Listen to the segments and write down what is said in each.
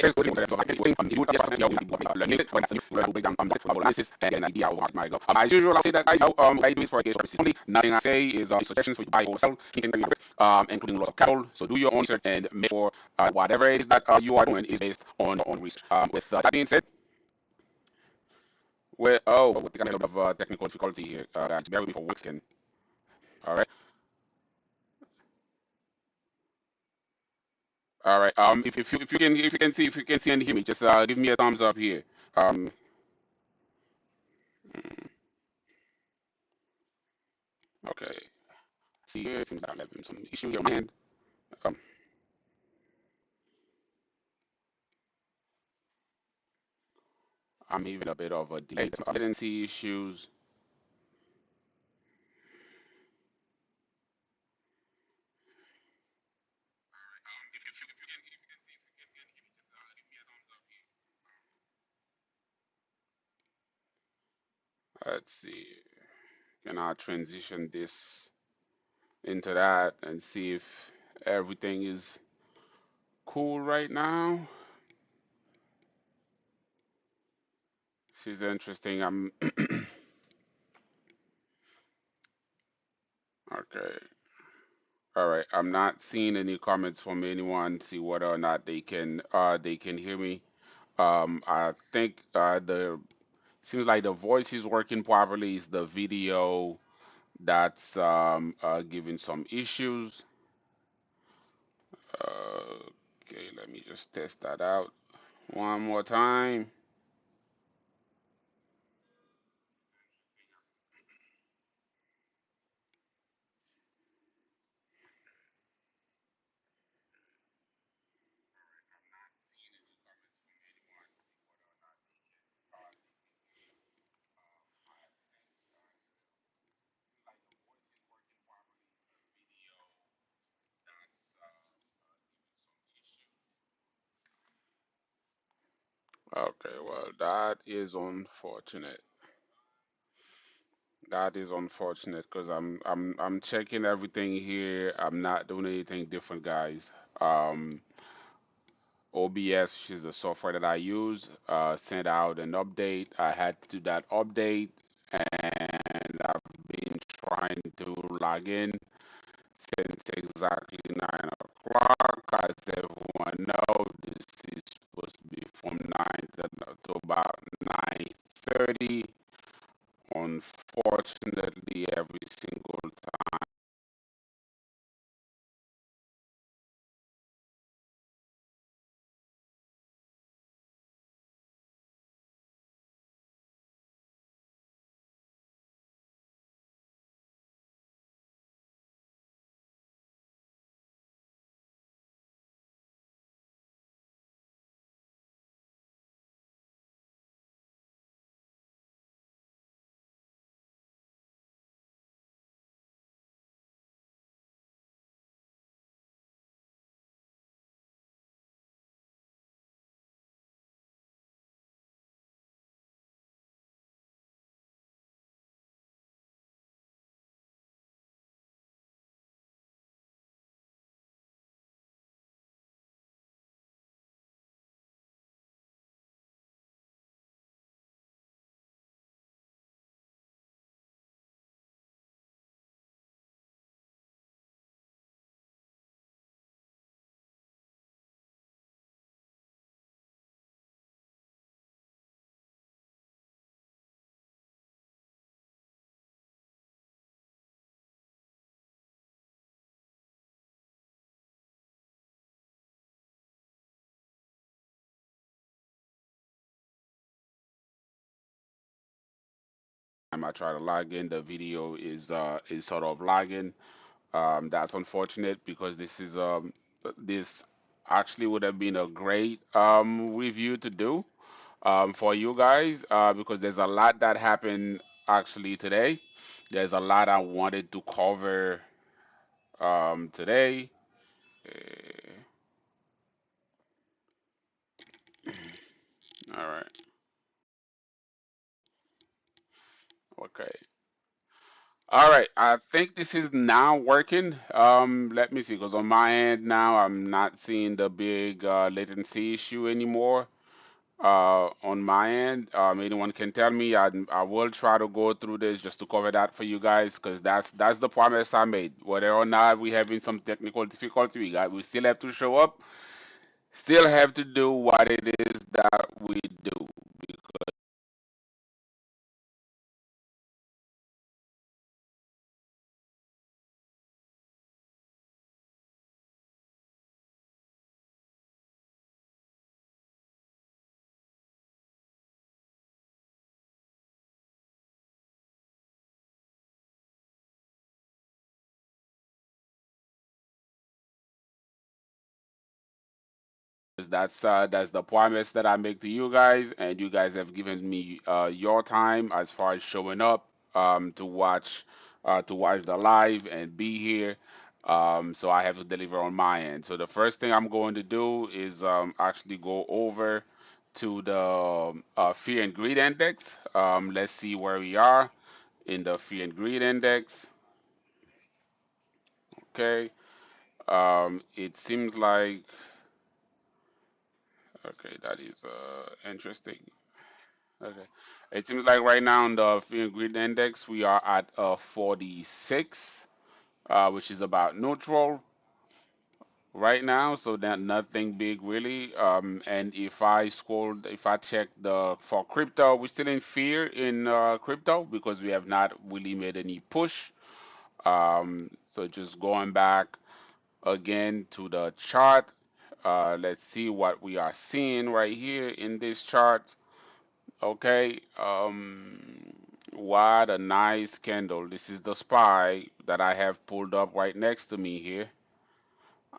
Here's the video. So I can you learning it, but that's break down analysis and get an idea of what might go. As usual, I'll say that I do it for a case only. Nothing I say is suggestions for you to buy or sell, including loss of capital. So do your own research and make sure whatever it is that you are doing is based on research. With that being said, we're we got a little bit of technical difficulty here. Guys, bear with me for 1 second. All right. All right. If you can see and hear me, just give me a thumbs up here. Um. mm, Okay. See here, it seems like I'm having some issue here on my end. Um. I'm having a bit of a delay. I didn't see issues. Let's see. Can I transition this into that and see if everything is cool right now? This is interesting. I'm okay. All right. I'm not seeing any comments from anyone. See whether or not they can hear me. I think the seems like the voice is working properly. It's the video that's giving some issues. Okay, let me just test that out one more time. Okay, well, that is unfortunate. That is unfortunate because I'm checking everything here. I'm not doing anything different, guys. OBS, which is the software that I use, sent out an update. I had to do that update, and I've been trying to log in since exactly 9 o'clock. As everyone knows, this is supposed to be from 9 to about 9:30. Unfortunately, every single time I try to log in, the video is sort of lagging. That's unfortunate because this actually would have been a great review to do for you guys because there's a lot that happened actually today. There's a lot I wanted to cover today. All right. Okay. All right, I think this is now working. Let me see, because on my end now, I'm not seeing the big latency issue anymore. On my end, anyone can tell me. I will try to go through this just to cover that for you guys, because that's the promise I made. Whether or not we having some technical difficulty, we still have to show up, still have to do what it is that we do. That's the promise that I make to you guys, and you guys have given me your time as far as showing up to watch the live and be here. So I have to deliver on my end. So the first thing I'm going to do is actually go over to the fear and greed index. Let's see where we are in the fear and greed index. Okay. It seems like okay, that is interesting. Okay. It seems like right now on the fear and greed index, we are at 46, which is about neutral right now. So that nothing big really. And if I check the for crypto, we're still in fear in crypto because we have not really made any push. So just going back again to the chart. Let's see what we are seeing right here in this chart. Okay, what a nice candle. This is the SPY that I have pulled up right next to me here.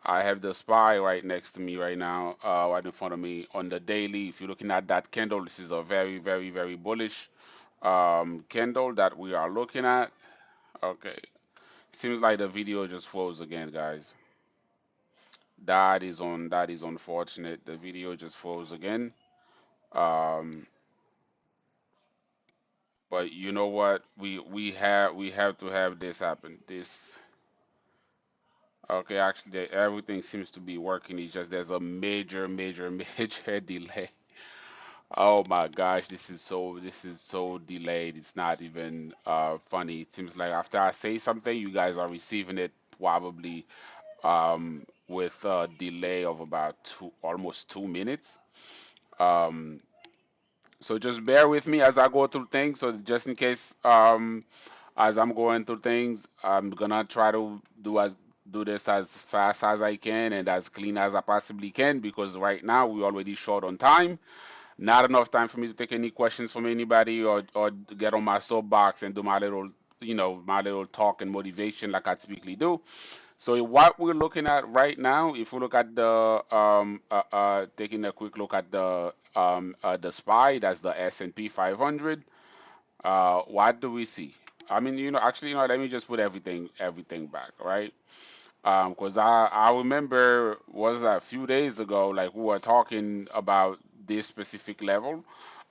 I have the SPY right next to me right now, right in front of me on the daily. If you're looking at that candle, this is a very, very, very bullish candle that we are looking at. Okay, seems like the video just froze again, guys. That is unfortunate. The video just froze again. Um, but you know what? We have to have this happen. This okay, actually everything seems to be working. It's just there's a major, major, major delay. Oh my gosh, this is so delayed. It's not even funny. It seems like after I say something, you guys are receiving it probably with a delay of about almost 2 minutes. Um, So just bear with me as I go through things. So just in case, as I'm going through things, I'm gonna try to do this as fast as I can and as clean as I possibly can because right now we're already short on time. Not enough time for me to take any questions from anybody or get on my soapbox and do my little my little talk and motivation like I typically do. So what we're looking at right now, if we look at the taking a quick look at the SPY, that's the S&P 500. What do we see? I mean, actually, let me just put everything back, right? Because I remember was that a few days ago, like we were talking about this specific level,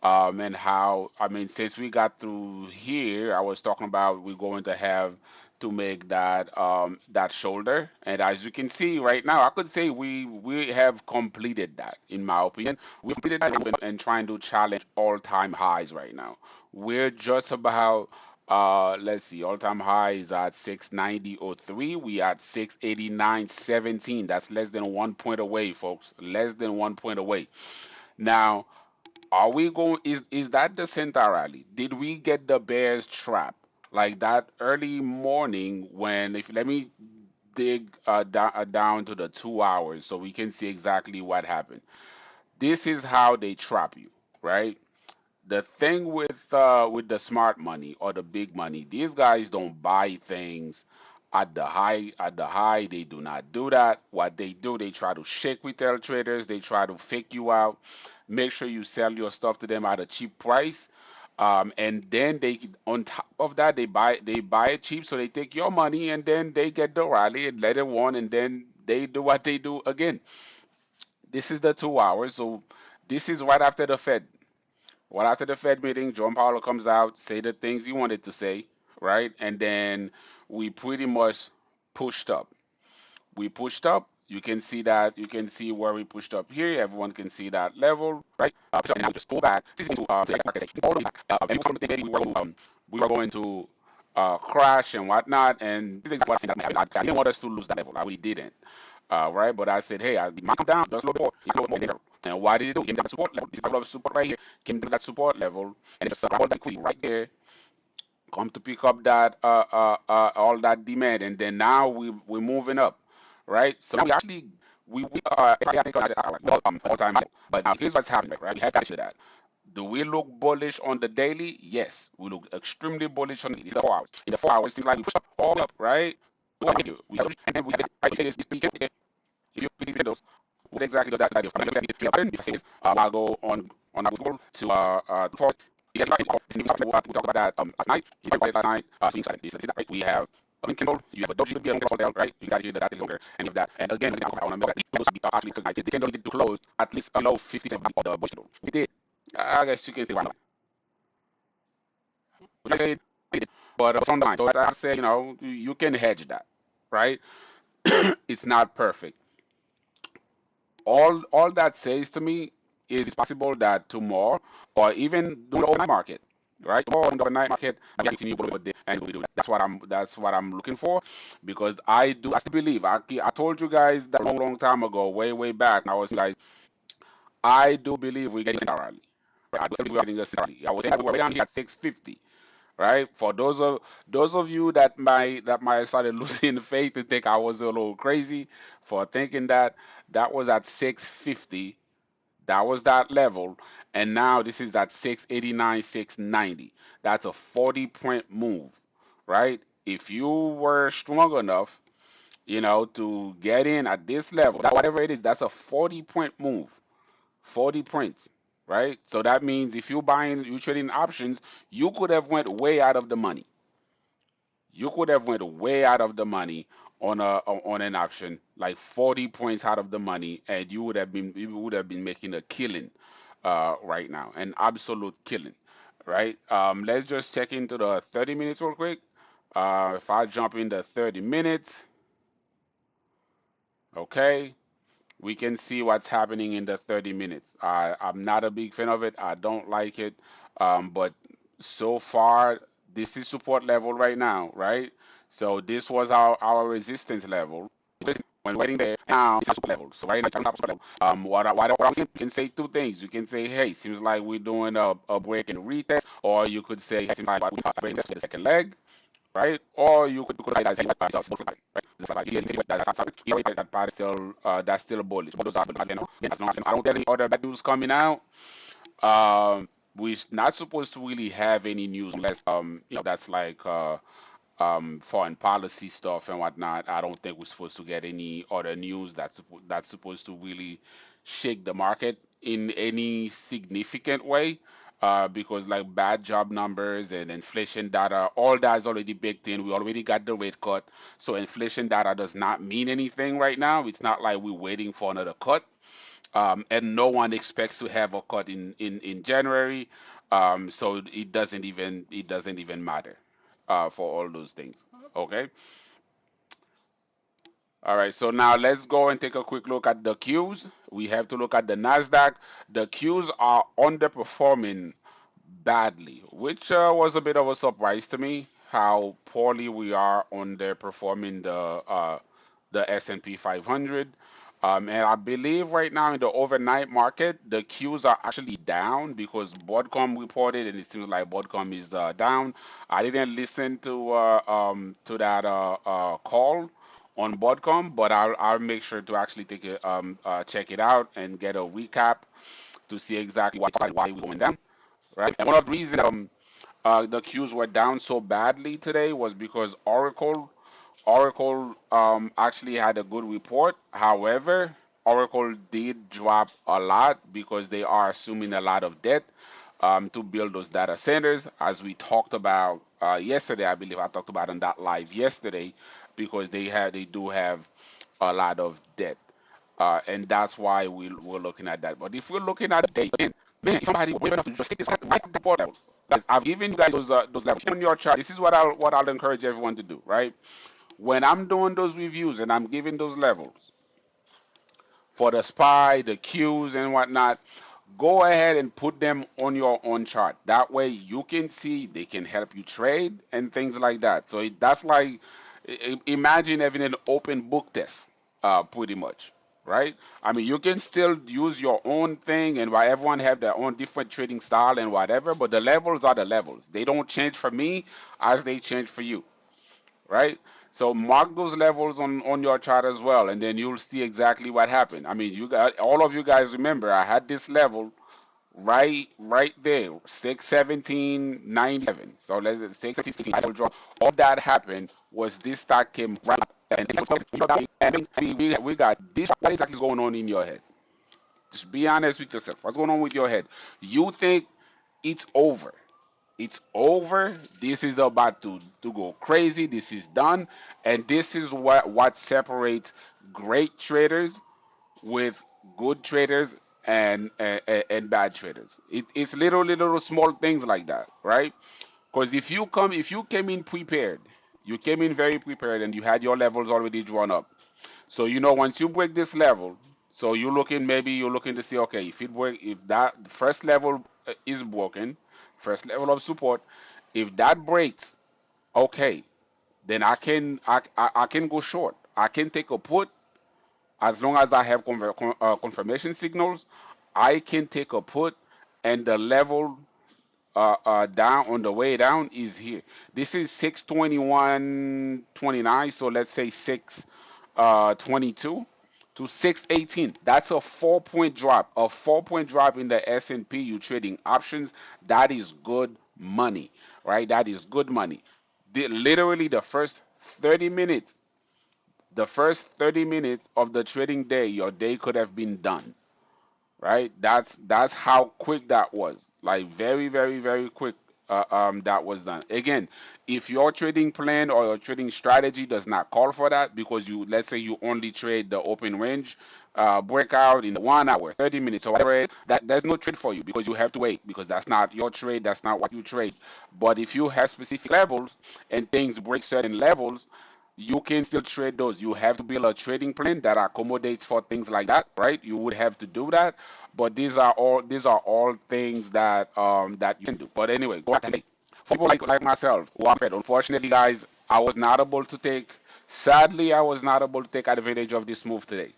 and how I mean since we got through here, I was talking about we're going to have to make that shoulder, and as you can see right now, I could say we have completed that. In my opinion, we completed that and trying to challenge all-time highs right now. We're just about let's see, all-time high is at 690.03. We at 689.17. That's less than 1 point away, folks. Less than 1 point away. Now, are we going? Is that the center rally? Did we get the bears trap like that early morning when? If let me dig down to the 2 hours so we can see exactly what happened. This is how they trap you, right? The thing with the smart money or the big money, these guys don't buy things at the high. They do not do that. What they do, they try to shake retail traders. They try to fake you out. Make sure you sell your stuff to them at a cheap price. And then on top of that, they buy it cheap, so they take your money, and then they get the rally and let it run, and then they do what they do again. This is the 2 hours, so this is right after the Fed. Well, after the Fed meeting, John Powell comes out, say the things he wanted to say, right? And then we pretty much pushed up. We pushed up. You can see that. You can see where we pushed up here. Everyone can see that level, right? And now we just pull back. This is into the market. All the way back. And it was something maybe we were going to crash and whatnot. And this is exactly what I said. I didn't want us to lose that level. I really didn't. Right? But I said, hey, I might come down just a little bit more. And why did it do? It came down to support level. This level of support right here came to that support level, and it just hold that quickly right there, come to pick up that all that demand, and then now we're moving up, right? So now we actually we I think all time high. But now here's what's happening, right? We have to that. Do we look bullish on the daily? Yes, we look extremely bullish on the 4 hours. In the 4 hours, it seems like we push up all up, right? And then we right, if you believe in those, what exactly does that do? I'm going to say if I say this, I'll go on our Google to for yes, right. We talked about that last night. You talked about it last night. So you said that right. We have a link candle. You have a doji to be a longer down, right? You got here that is longer, and if that, and again, I want to know that those actually because the candle did to close at least below 50 of the Bullish candle. We did. I guess you can say why not. Which I said, we did. But from the line. So as I said, you can hedge that, right? It's not perfect. All that says to me is it's possible that tomorrow or even during the overnight market, right? Tomorrow in the overnight market, we continue with this and we do that. That's what I'm looking for because I still believe I told you guys that a long time ago, way back. And I was guys, I do believe we're getting a rally. Right? I do believe we're getting a rally. I was saying that we were down here at 650. Right, for those of you that might started losing faith and think I was a little crazy for thinking that was at 650. That was that level, and now this is at 689, 690. That's a 40-point move, right? If you were strong enough, to get in at this level, that whatever it is, that's a 40-point move. 40 points, right? So that means if you trading options, you could have went way out of the money. You could have went way out of the money on an option, like 40 points out of the money, and you would have been making a killing right now, an absolute killing, right? Let's just check into the 30 minutes real quick. If I jump in the 30 minutes, okay, we can see what's happening in the 30 minutes. I'm not a big fan of it. I don't like it. But so far, this is support level right now, right? So this was our resistance level. When waiting there, now it's a support level. So right now, it's a support level. What I'm saying, you can say two things. You can say, hey, seems like we're doing a break and retest, or you could say, hey, seems like we're breaking the second leg, right? Or you could say that it's still flat, right? It's flat. That part is still that's still bullish. But those are again, that's not. I don't get any other bad news coming out. We're not supposed to really have any news unless that's like foreign policy stuff and whatnot. I don't think we're supposed to get any other news that's supposed to really shake the market in any significant way. Because like bad job numbers and inflation data, all that is already baked in. We already got the rate cut, so inflation data does not mean anything right now. It's not like we're waiting for another cut, and no one expects to have a cut in January. So it doesn't even matter for all those things. Okay. All right. So now let's go and take a quick look at the Qs. We have to look at the Nasdaq. The Qs are underperforming badly, which was a bit of a surprise to me. How poorly we are underperforming the S&P 500. And I believe right now in the overnight market, the Qs are actually down because Broadcom reported, and it seems like Broadcom is down. I didn't listen to that call on Broadcom, but I'll make sure to actually take it check it out and get a recap to see exactly why we're going down, right? And one of the reasons the Qs were down so badly today was because Oracle actually had a good report. However, Oracle did drop a lot because they are assuming a lot of debt to build those data centers, as we talked about yesterday. I believe I talked about on that live yesterday because they do have a lot of debt, and that's why we're looking at that. But if we're looking at the date, again, man, somebody were enough to just take this right at the board level. I've given you guys those levels on your chart. This is what I'll encourage everyone to do, right? When I'm doing those reviews and I'm giving those levels for the SPY, the Qs, and whatnot, go ahead and put them on your own chart. That way you can see they can help you trade and things like that. So that's like imagine having an open book test, pretty much, right? I mean, you can still use your own thing, and why everyone have their own different trading style and whatever, but the levels are the levels. They don't change for me as they change for you, right? So mark those levels on your chart as well, and then you'll see exactly what happened. I mean, you got all of you guys remember I had this level right there, 617.97. So let's 617. I will draw. All that happened was this stock came right up, and we got this. What exactly is going on in your head? Just be honest with yourself. What's going on with your head? You think it's over. It's over. This is about to go crazy. This is done. And this is what separates great traders with good traders and bad traders. It's little small things like that, right? Because if you came in prepared, you came in very prepared and you had your levels already drawn up. So once you break this level, so you're looking to see, okay, if that first level is broken, first level of support, if that breaks, okay, then I can go short. I can take a put as long as I have confirmation signals. I can take a put, and the level down on the way down is here. This is 621.29, so let's say 622 to 618. That's a 4 point drop. A 4 point drop in the S&P. You trading options. That is good money, right? That is good money. Literally the first 30 minutes of the trading day, your day could have been done, right? That's how quick that was. Like very, very, very quick. That was done. Again, if your trading plan or your trading strategy does not call for that, because let's say you only trade the open range breakout in the 1 hour, 30 minutes, or whatever it is, that there's no trade for you because you have to wait because that's not your trade. That's not what you trade. But if you have specific levels and things break certain levels, you can still trade those. You have to build a trading plan that accommodates for things like that, right? You would have to do that, but these are all things that you can do. But anyway, go ahead. For people like myself who are fed, unfortunately, guys, I was not able to take. Sadly, I was not able to take advantage of this move today.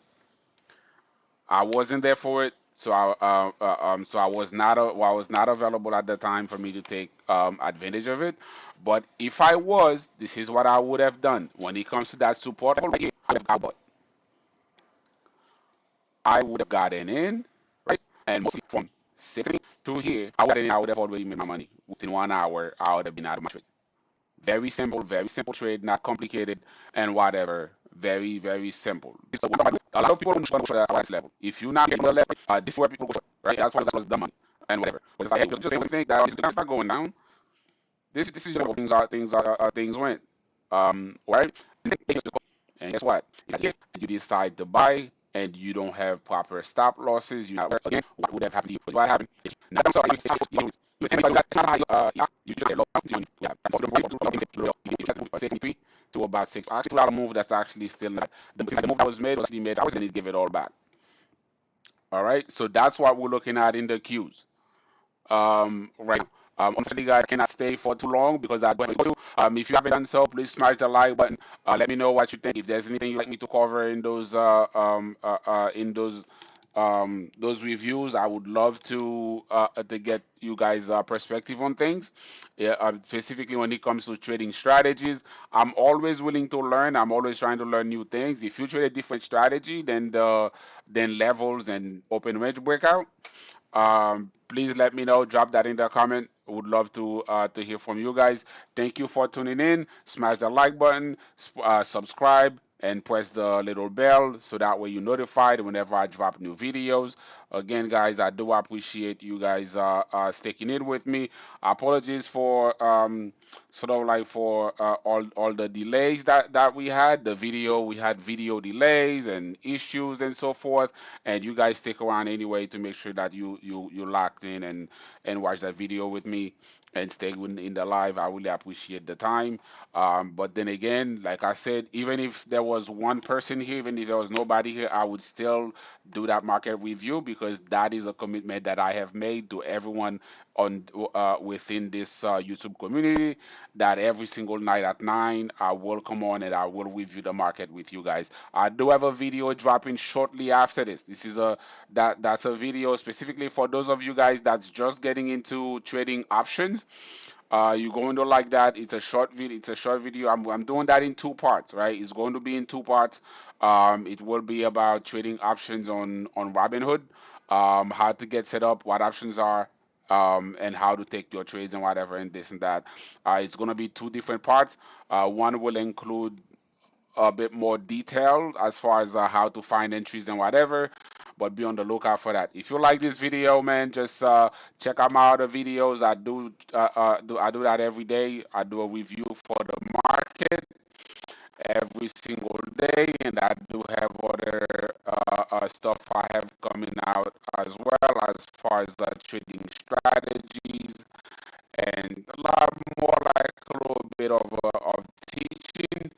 I wasn't there for it, so I was not available at the time for me to take advantage of it. But if I was, this is what I would have done. When it comes to that support level right here, I would have gotten in, right? And mostly from 60 to here, I would have already made my money within 1 hour. I would have been out of my trade. Very simple trade, not complicated and whatever. Very, very simple. A lot of people don't go for that level. If you're not getting the level, this is where people go for, right? That's why that's the money and whatever. But it's like, hey, just think that it's gonna start going down. This is how things went. Right? And guess what? If you decide to buy and you don't have proper stop losses, again, what would have happened to you? What happened? Not sorry, you just get low. To about six. Actually, a move that's actually still not the move that was made was actually made. I was going to give it all back. All right, so that's what we're looking at in the Qs. Right now. Unfortunately, guys, I cannot stay for too long because I don't to. If you haven't done so, please smash the like button. Let me know what you think. If there's anything you'd like me to cover in those reviews, I would love to get you guys' perspective on things. Yeah, specifically when it comes to trading strategies, I'm always willing to learn. I'm always trying to learn new things. If you trade a different strategy than levels and open range breakout, please let me know. Drop that in the comment. Would love to hear from you guys. Thank you for tuning in. Smash the like button, subscribe, and press the little bell so that way you're notified whenever I drop new videos. Again, guys, I do appreciate you guys sticking in with me. Apologies for sort of like for all the delays that we had. The video, we had video delays and issues and so forth. And you guys stick around anyway to make sure that you locked in and watch that video with me and stay in the live. I really appreciate the time. But then again, like I said, even if there was one person here, even if there was nobody here, I would still do that market review because that is a commitment that I have made to everyone on within this YouTube community. That every single night at 9, I will come on and I will review the market with you guys. I do have a video dropping shortly after this. This is that's a video specifically for those of you guys that's just getting into trading options. You're going to like that. It's a short video. It's a short video. I'm doing that in two parts, right? It's going to be in two parts. It will be about trading options on Robinhood, how to get set up, what options are, and how to take your trades and whatever, and this and that. It's going to be two different parts. One will include a bit more detail as far as how to find entries and whatever. But be on the lookout for that. If you like this video, man, just check out my other videos. I do that every day. I do a review for the market every single day, and I do have other stuff I have coming out as well as far as trading strategies and a lot more like a little bit of teaching.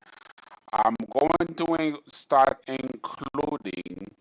I'm going to start including